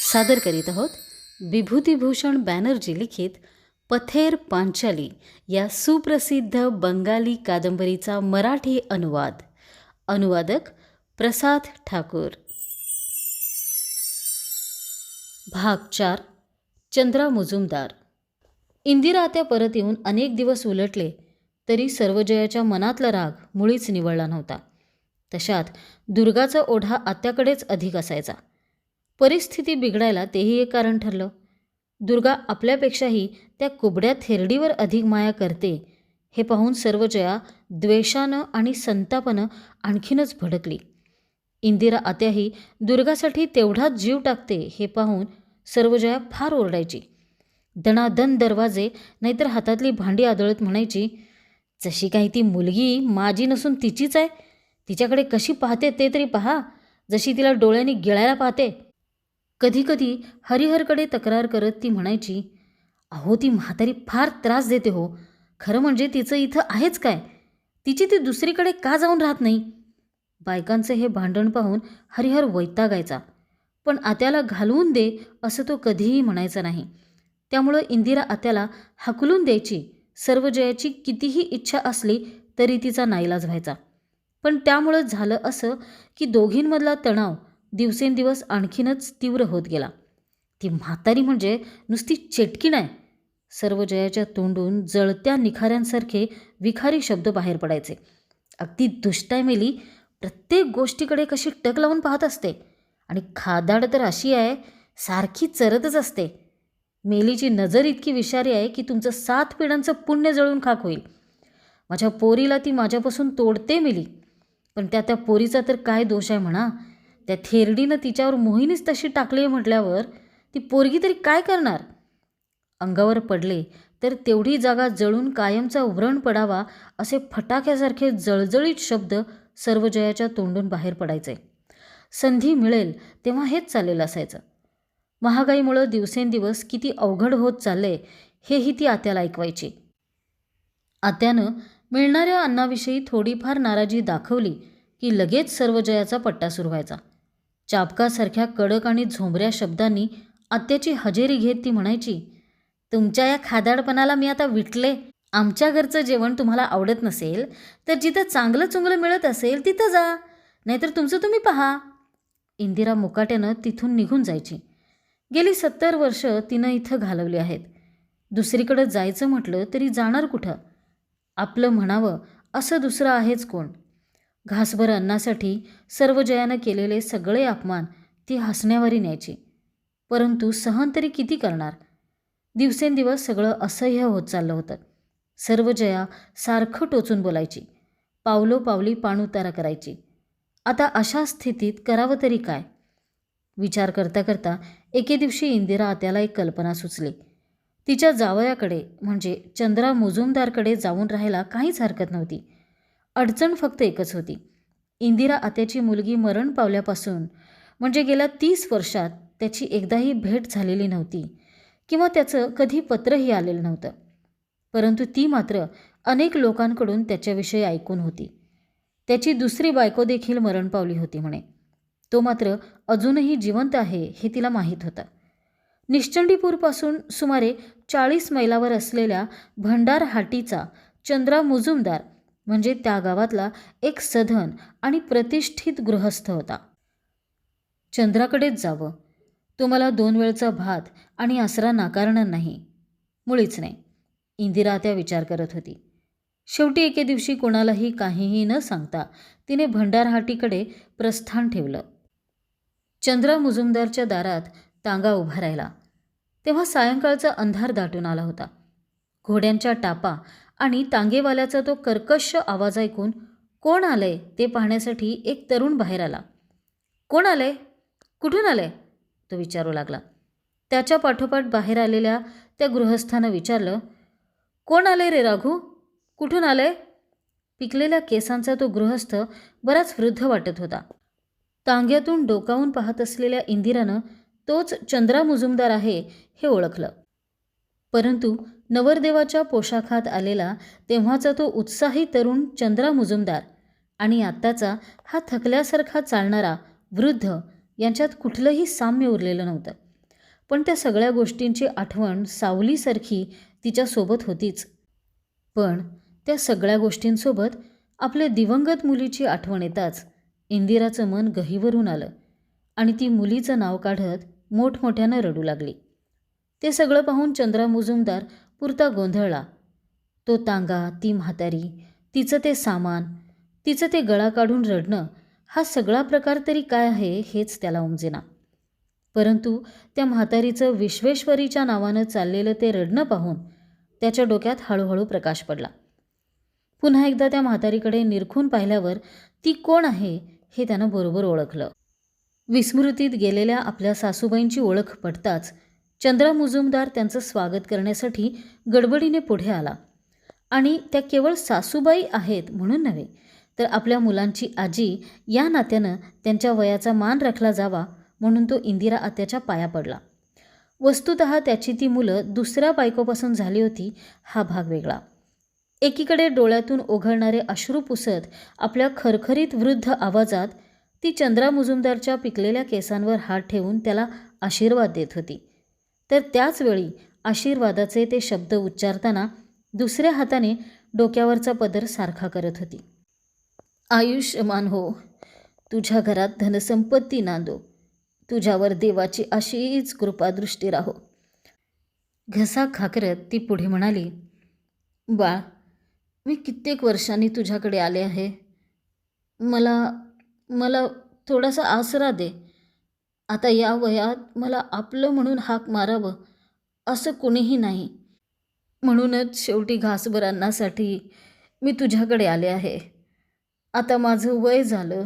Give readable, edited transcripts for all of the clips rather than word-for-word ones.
सादर करीत आहोत विभूतिभूषण बॅनर्जी लिखित पथेर पांचाली या सुप्रसिद्ध बंगाली कादंबरीचा मराठी अनुवाद. अनुवादक प्रसाद ठाकूर. भाग 4. चंद्रा मुजुमदार. इंदिरा आत्या परत येऊन अनेक दिवस उलटले तरी सर्वजयाच्या मनातला राग मुळीच निवळला नव्हता. तशात दुर्गाचा ओढा आत्याकडेच अधिक असायचा. परिस्थिती बिघडायला तेही एक कारण ठरलं. दुर्गा आपल्यापेक्षाही त्या कुबड्या थेरडीवर अधिक माया करते हे पाहून सर्वजया द्वेषानं आणि संतापानं आणखीनच भडकली. इंदिरा आत्याही दुर्गासाठी तेवढाच जीव टाकते हे पाहून सर्वजया फार ओरडायची. दणादण दरवाजे नाहीतर हातातली भांडी आदळत म्हणायची, जशी काही ती मुलगी माझी नसून तिचीच आहे. तिच्याकडे कशी पाहते ते तरी पहा, जशी तिला डोळ्यांनी गिळायला पाहते. कधीकधी हरिहरकडे तक्रार करत ती म्हणायची, अहो ती म्हातारी फार त्रास देते हो. खरं म्हणजे तिचं इथं आहेच काय? तिची ती दुसरीकडे का जाऊन राहत नाही? बायकांचं हे भांडण पाहून हरिहर वैतागायचा. पण आत्याला घालवून दे असं तो कधीही म्हणायचा नाही. त्यामुळं इंदिरा आत्याला हाकलून द्यायची. सर्वजयाची कितीही इच्छा असली तरी तिचा नाईलाज व्हायचा. पण त्यामुळं झालं असं की दोघींमधला तणाव दिवसेंदिवस आणखीनच तीव्र होत गेला. ती म्हातारी म्हणजे नुसती चेटकी नाही. सर्वजयाच्या तोंडून जळत्या निखाऱ्यांसारखे विखारी शब्द बाहेर पडायचे. अगदी दुष्टायमेली प्रत्येक गोष्टीकडे कशी टक लावून पाहत असते. आणि खादाड तर अशी आहे, सारखी चरतच असते. मेलीची नजर इतकी विषारी आहे की तुमचं 7 पिढ्यांचं पुण्य जळून खाक होईल. माझ्या पोरीला ती माझ्यापासून तोडते मेली. पण त्या पोरीचा तर काय दोष आहे म्हणा. त्या थेरडीनं तिच्यावर मोहिनीच तशी टाकली आहे म्हटल्यावर ती पोरगी तरी काय करणार? अंगावर पडले तर तेवढी जागा जळून कायमचा व्रण पडावा असे फटाक्यासारखे जळजळीत शब्द सर्वजयाच्या तोंडून बाहेर पडायचे. संधी मिळेल तेव्हा हेच चाललेलं असायचं. महागाईमुळं दिवसेंदिवस किती अवघड होत चालले हेही ती आत्याला ऐकवायची. आत्यानं मिळणाऱ्या अन्नाविषयी थोडीफार नाराजी दाखवली की लगेच सर्वजयाचा पट्टा सुरू व्हायचा. चाबकासारख्या कडक आणि झोंबऱ्या शब्दांनी आत्याची हजेरी घेत ती म्हणायची, तुमच्या या खादाडपणाला मी आता विटले. आमच्या घरचं जेवण तुम्हाला आवडत नसेल तर जिथं चांगलं चुंगलं मिळत असेल तिथं जा, नाहीतर तुमचं तुम्ही पहा. इंदिरा मुकाट्यानं तिथून निघून जायची. गेली 70 वर्ष तिनं इथं घालवली आहेत. दुसरीकडं जायचं म्हटलं तरी जाणार कुठं? आपलं म्हणावं असं दुसरं आहेच कोण? घासभर अन्नासाठी सर्वजयानं केलेले सगळे अपमान ती हसण्यावारी न्यायची. परंतु सहन तरी किती करणार? दिवसेंदिवस सगळं असह्य होत चाललं होतं. सर्वजया सारखं टोचून बोलायची, पावलोपावली पाणउतारा करायची. आता अशा स्थितीत करावं तरी काय? विचार करता करता एके दिवशी इंदिरा आत्याला एक कल्पना सुचली. तिच्या जावयाकडे म्हणजे चंद्रा मुजुमदारकडे जाऊन राहायला काहीच हरकत नव्हती. अडचण फक्त एकच होती. इंदिरा आत्याची मुलगी मरण पावल्यापासून म्हणजे गेल्या 30 वर्षात त्याची एकदाही भेट झालेली नव्हती किंवा त्याचं कधी पत्रही आलेलं नव्हतं. परंतु ती मात्र अनेक लोकांकडून त्याच्याविषयी ऐकून होती. त्याची दुसरी बायको देखील मरण पावली होती म्हणे. तो मात्र अजूनही जिवंत आहे हे तिला माहीत होतं. निश्चंडीपूरपासून सुमारे 40 मैलावर असलेल्या भंडारहाटीचा चंद्रा मुजुमदार म्हणजे त्या गावातला एक सधन आणि प्रतिष्ठित गृहस्थ होता. चंद्राकडेच जावं. तो मला 2 वेळचा भात आणि आसरा नाकारणार नाही. मुळीच नाही. इंदिरा त्या विचार करत होती. शेवटी एके दिवशी कोणालाही काहीही न सांगता तिने भंडारहाटीकडे प्रस्थान ठेवलं. चंद्रा मुजुमदारच्या दारात तांगा उभा राहिला. तेव्हा सायंकाळचा अंधार दाटून आला होता. घोड्यांच्या टापा आणि तांगेवाल्याचा तो कर्कश आवाज ऐकून कोण आलंय ते पाहण्यासाठी एक तरुण बाहेर आला. कोण आलंय? कुठून आलंय? तो विचारू लागला. त्याच्या पाठोपाठ बाहेर आलेल्या त्या गृहस्थानं विचारलं, कोण आलंय रे राघू? कुठून आलंय? पिकलेल्या केसांचा तो गृहस्थ बराच वृद्ध वाटत होता. तांग्यातून डोकावून पाहत असलेल्या इंदिरानं तोच चंद्रा मुजुमदार आहे हे ओळखलं. परंतु नवरदेवाच्या पोशाखात आलेला तेव्हाचा तो उत्साही तरुण चंद्रा मुजुमदार आणि आत्ताचा हा थकल्यासारखा चालणारा वृद्ध यांच्यात कुठलंही साम्य उरलेलं नव्हतं. पण त्या सगळ्या गोष्टींची आठवण सावलीसारखी तिच्यासोबत होतीच. पण त्या सगळ्या गोष्टींसोबत आपल्या दिवंगत मुलीची आठवण येताच इंदिराचं मन गहिवरून आलं आणि ती मुलीचं नाव काढत मोठमोठ्यानं रडू लागली. ते सगळं पाहून चंद्रा मुजुमदार पुरता गोंधळला. तो तांगा, ती म्हातारी, तिचं ते सामान, तिचं ते गळा काढून रडणं, हा सगळा प्रकार तरी काय आहे हेच त्याला उमजेना. परंतु त्या म्हातारीचं विश्वेश्वरीच्या नावानं चाललेलं ते रडणं पाहून त्याच्या डोक्यात हळूहळू प्रकाश पडला. पुन्हा एकदा त्या म्हातारीकडे निरखून पाहिल्यावर ती कोण आहे हे त्यानं बरोबर ओळखलं. विस्मृतीत गेलेल्या आपल्या सासूबाईंची ओळख पडताच चंद्रा मुजुमदार त्यांचं स्वागत करण्यासाठी गडबडीने पुढे आला आणि त्या केवळ सासूबाई आहेत म्हणून नव्हे, तर आपल्या मुलांची आजी या नात्यानं त्यांच्या वयाचा मान राखला जावा म्हणून तो इंदिरा आत्याच्या पाया पडला. वस्तुतः त्याची ती मुलं दुसऱ्या बायकोपासून झाली होती हा भाग वेगळा. एकीकडे डोळ्यातून ओघळणारे अश्रू पुसत आपल्या खरखरीत वृद्ध आवाजात ती चंद्रा मुजुमदारच्या पिकलेल्या केसांवर हात ठेवून त्याला आशीर्वाद देत होती, तर त्याचवेळी आशीर्वादाचे ते शब्द उच्चारताना दुसऱ्या हाताने डोक्यावरचा पदर सारखा करत होती. आयुष्यमान हो, तुझ्या घरात धनसंपत्ती नांदो, तुझ्यावर देवाची अशीच कृपादृष्टी राहो. घसा खाकरत ती पुढे म्हणाली, बाळ, मी कित्येक वर्षांनी तुझ्याकडे आले आहे. मला थोडासा आसरा दे. आता या वयात मला आपलं म्हणून हाक मारावं असं कोणीही नाही. म्हणूनच शेवटी घासभर अन्नासाठी मी तुझ्याकडे आले आहे. आता माझं वय झालं,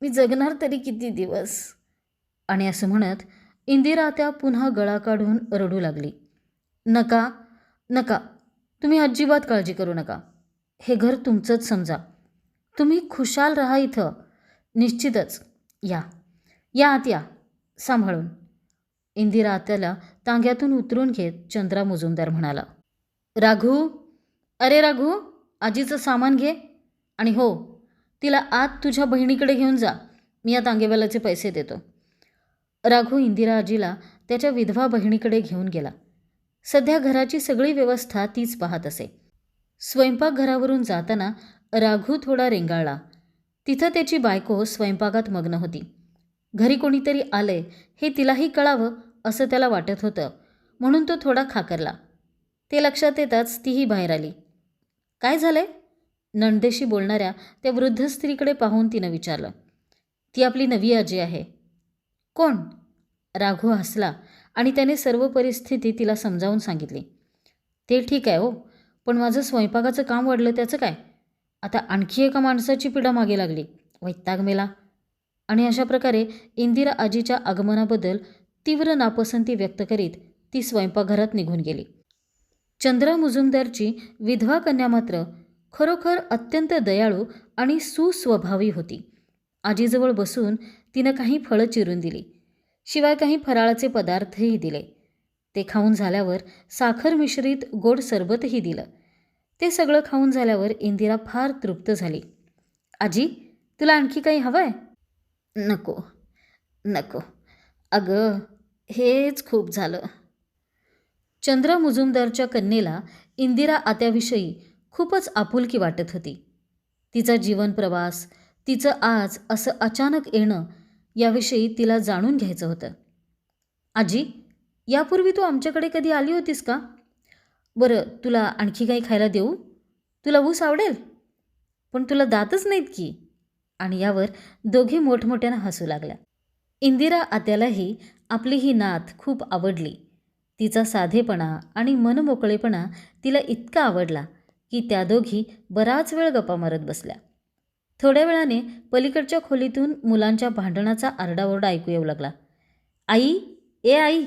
मी जगणार तरी किती दिवस. आणि असं म्हणत इंदिरा त्या पुन्हा गळा काढून रडू लागली. नका नका, तुम्ही अजिबात काळजी करू नका. हे घर तुमचंच समजा. तुम्ही खुशाल राहा इथं. निश्चितच. या या आत या, सांभाळून. इंदिरा आत्याला तांग्यातून उतरून घेत चंद्रा मुजुमदार म्हणाला, राघू, अरे राघू, आजीचं सामान घे आणि हो, तिला आत तुझ्या बहिणीकडे घेऊन जा. मी या तांगेवाल्याचे पैसे देतो. राघू इंदिरा आजीला त्याच्या विधवा बहिणीकडे घेऊन गेला. सध्या घराची सगळी व्यवस्था तीच पाहत असे. स्वयंपाकघरावरून जाताना राघू थोडा रेंगाळला. तिथं त्याची बायको स्वयंपाकात मग्न होती. घरी कोणीतरी आलंय हे तिलाही कळावं असं त्याला वाटत होतं, म्हणून तो थोडा खाकरला. ते लक्षात येताच तीही बाहेर आली. काय झालंय? नणदेशी बोलणाऱ्या त्या वृद्ध स्त्रीकडे पाहून तिनं विचारलं. ती आपली नवी आजी आहे. कोण? राघू हसला आणि त्याने सर्व परिस्थिती तिला समजावून सांगितली. ते ठीक आहे हो, पण माझं स्वयंपाकाचं काम वाढलं त्याचं काय? आता आणखी एका माणसाची पिढा मागे लागली. वैताग मेला. आणि अशा प्रकारे इंदिरा आजीच्या आगमनाबद्दल तीव्र नापसंती व्यक्त करीत ती स्वयंपाकघरात निघून गेली. चंद्रा मुजुमदारची विधवा कन्या मात्र खरोखर अत्यंत दयाळू आणि सुस्वभावी होती. आजीजवळ बसून तिनं काही फळं चिरून दिली, शिवाय काही फराळाचे पदार्थही दिले. ते खाऊन झाल्यावर साखर मिश्रित गोड सरबतही दिलं. ते सगळं खाऊन झाल्यावर इंदिरा फार तृप्त झाली. आजी, तुला आणखी काही हवं आहे? नको नको, अगं हेच खूप झालं. चंद्रा मुजुमदारच्या कन्येला इंदिरा आत्याविषयी खूपच आपुलकी वाटत होती. तिचा जीवन प्रवास, तिचं आज असं अचानक येणं याविषयी तिला जाणून घ्यायचं होतं. आजी, यापूर्वी तू आमच्याकडे कधी आली होतीस का? बरं, तुला आणखी काही खायला देऊ? तुला ऊस आवडेल? पण तुला दातच नाहीत की. आणि यावर दोघी मोठमोठ्यानं हसू लागल्या. इंदिरा आत्यालाही आपली ही नात खूप आवडली. तिचा साधेपणा आणि मनमोकळेपणा तिला इतका आवडला की त्या दोघी बराच वेळ गप्पा मारत बसल्या. थोड्या वेळाने पलीकडच्या खोलीतून मुलांच्या भांडणाचा आरडाओरडा ऐकू येऊ लागला. आई, ए आई,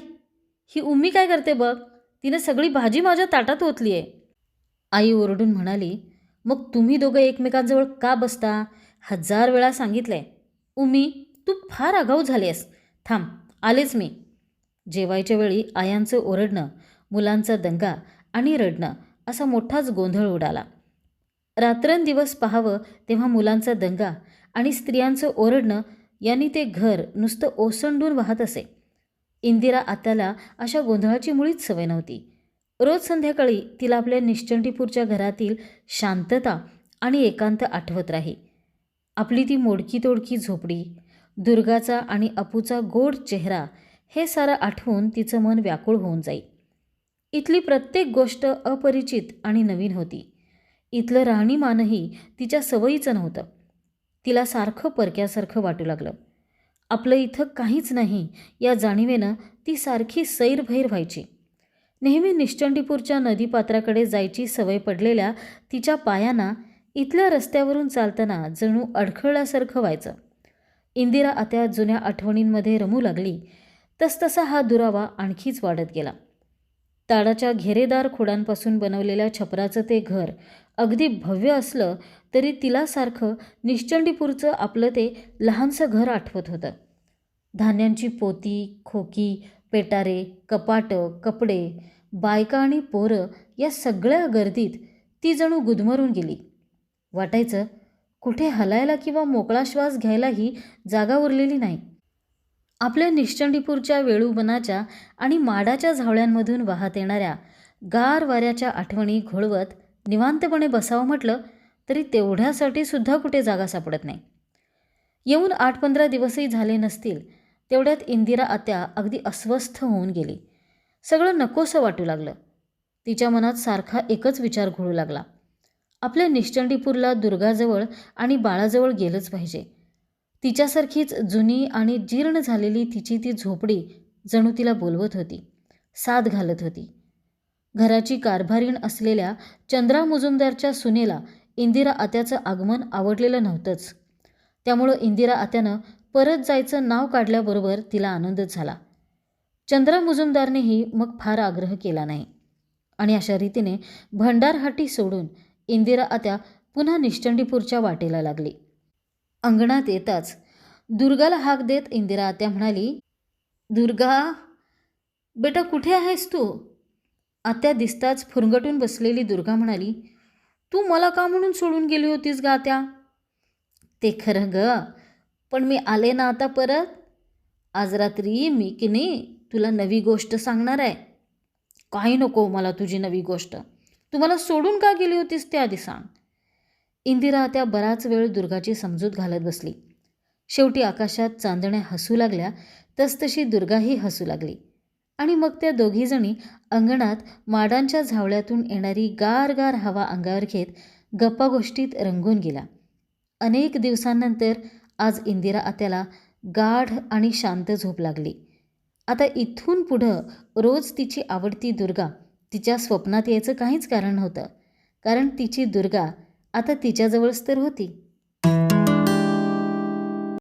ही उम्मी काय करते बघ, तिने सगळी भाजी माझ्या ताटात ओतली आहे. आई ओरडून म्हणाली, मग तुम्ही दोघं एकमेकांजवळ का बसता? 1000 वेळा सांगितलंय. उम्मी, तू फार आगाऊ झालीस. थांब, आलेच मी. जेवायच्या वेळी आयांचं ओरडणं, मुलांचा दंगा आणि रडणं असा मोठाच गोंधळ उडाला. रात्रंदिवस पाहावं तेव्हा मुलांचा दंगा आणि स्त्रियांचं ओरडणं यांनी ते घर नुसतं ओसंडून वाहत असे. इंदिरा आत्याला अशा गोंधळाची मुळीच सवय नव्हती. रोज संध्याकाळी तिला आपल्या निश्चंडीपूरच्या घरातील शांतता आणि एकांत आठवत राही. आपली ती मोडकी तोडकी झोपडी, दुर्गाचा आणि अपूचा गोड चेहरा हे सारं आठवून तिचं मन व्याकुळ होऊन जाई. इथली प्रत्येक गोष्ट अपरिचित आणि नवीन होती. इथलं राहणीमानही तिच्या सवयीचं नव्हतं. तिला सारखं परक्यासारखं वाटू लागलं. आपलं इथं काहीच नाही या जाणीवेनं ती सारखी सैरभैर व्हायची. नेहमी निश्चंडीपूरच्या नदीपात्राकडे जायची सवय पडलेल्या तिच्या पायांना इथल्या रस्त्यावरून चालताना जणू अडखळल्यासारखं व्हायचं. इंदिरा आत्या जुन्या आठवणींमध्ये रमू लागली तसतसा हा दुरावा आणखीच वाढत गेला. ताडाच्या घेरेदार खोडांपासून बनवलेल्या छपराचं ते घर अगदी भव्य असलं तरी तिला सारखं निश्चंडीपूरचं आपलं ते लहानसं घर आठवत होतं. धान्यांची पोती, खोकी, पेटारे, कपाटं, कपडे, बायका आणि पोरं या सगळ्या गर्दीत ती जणू गुदमरून गेली. वाटायचं कुठे हलायला किंवा मोकळा श्वास घ्यायलाही जागा उरलेली नाही. आपल्या निश्चंडीपूरच्या वेळूवनाच्या आणि माडाच्या झावळ्यांमधून वाहत येणाऱ्या गार वाऱ्याच्या आठवणी घोळवत निवांतपणे बसावं म्हटलं तरी तेवढ्यासाठी सुद्धा कुठे जागा सापडत नाही. येऊन 8-15 दिवसही झाले नसतील तेवढ्यात इंदिरा आत्या अगदी अस्वस्थ होऊन गेली. सगळं नकोसं वाटू लागलं. तिच्या मनात सारखा एकच विचार घोळू लागला. आपल्या निश्चंडीपूरला दुर्गाजवळ आणि बाळाजवळ गेलंच पाहिजे. तिच्यासारखीच जुनी आणि जीर्ण झालेली तिची ती झोपडी जणू तिला बोलवत होती, साद घालत होती. घराची कारभारीण असलेल्या चंद्रा मुजुमदारच्या सुनेला इंदिरा आत्याचं आगमन आवडलेलं नव्हतंच. त्यामुळं इंदिरा आत्यानं परत जायचं नाव काढल्याबरोबर तिला आनंदच झाला. चंद्रा मुजुमदारनेही मग फार आग्रह केला नाही आणि अशा रीतीने भंडारहाटी सोडून इंदिरा आत्या पुन्हा निश्चंडीपूरच्या वाटेला लागली. अंगणात येताच दुर्गाला हाक देत इंदिरा आत्या म्हणाली, दुर्गा, बेटा कुठे आहेस तू? आत्या दिसताच फुरंगटून बसलेली दुर्गा म्हणाली, तू मला का म्हणून सोडून गेली होतीस ग आत्या? ते खरं ग, पण मी आले ना आता परत. आज रात्री मी की नाही तुला नवी गोष्ट सांगणार आहे. काही नको मला तुझी नवी गोष्ट. तू मला सोडून का गेली होतीस ते आधी सांग. इंदिरा आत्या बराच वेळ दुर्गाची समजूत घालत बसली. शेवटी आकाशात चांदण्या हसू लागल्या तसतशी दुर्गाही हसू लागली आणि मग त्या दोघीजणी अंगणात माडांच्या झावळ्यातून येणारी गार गार हवा अंगावर घेत गप्पागोष्टीत रंगून गेल्या. अनेक दिवसांनंतर आज इंदिरा आत्याला गाढ आणि शांत झोप लागली. आता इथून पुढं रोज तिची आवडती दुर्गा तिच्या स्वप्नात यायचं काहीच कारण नव्हतं, कारण तिची दुर्गा आता तिच्याजवळच तर होती.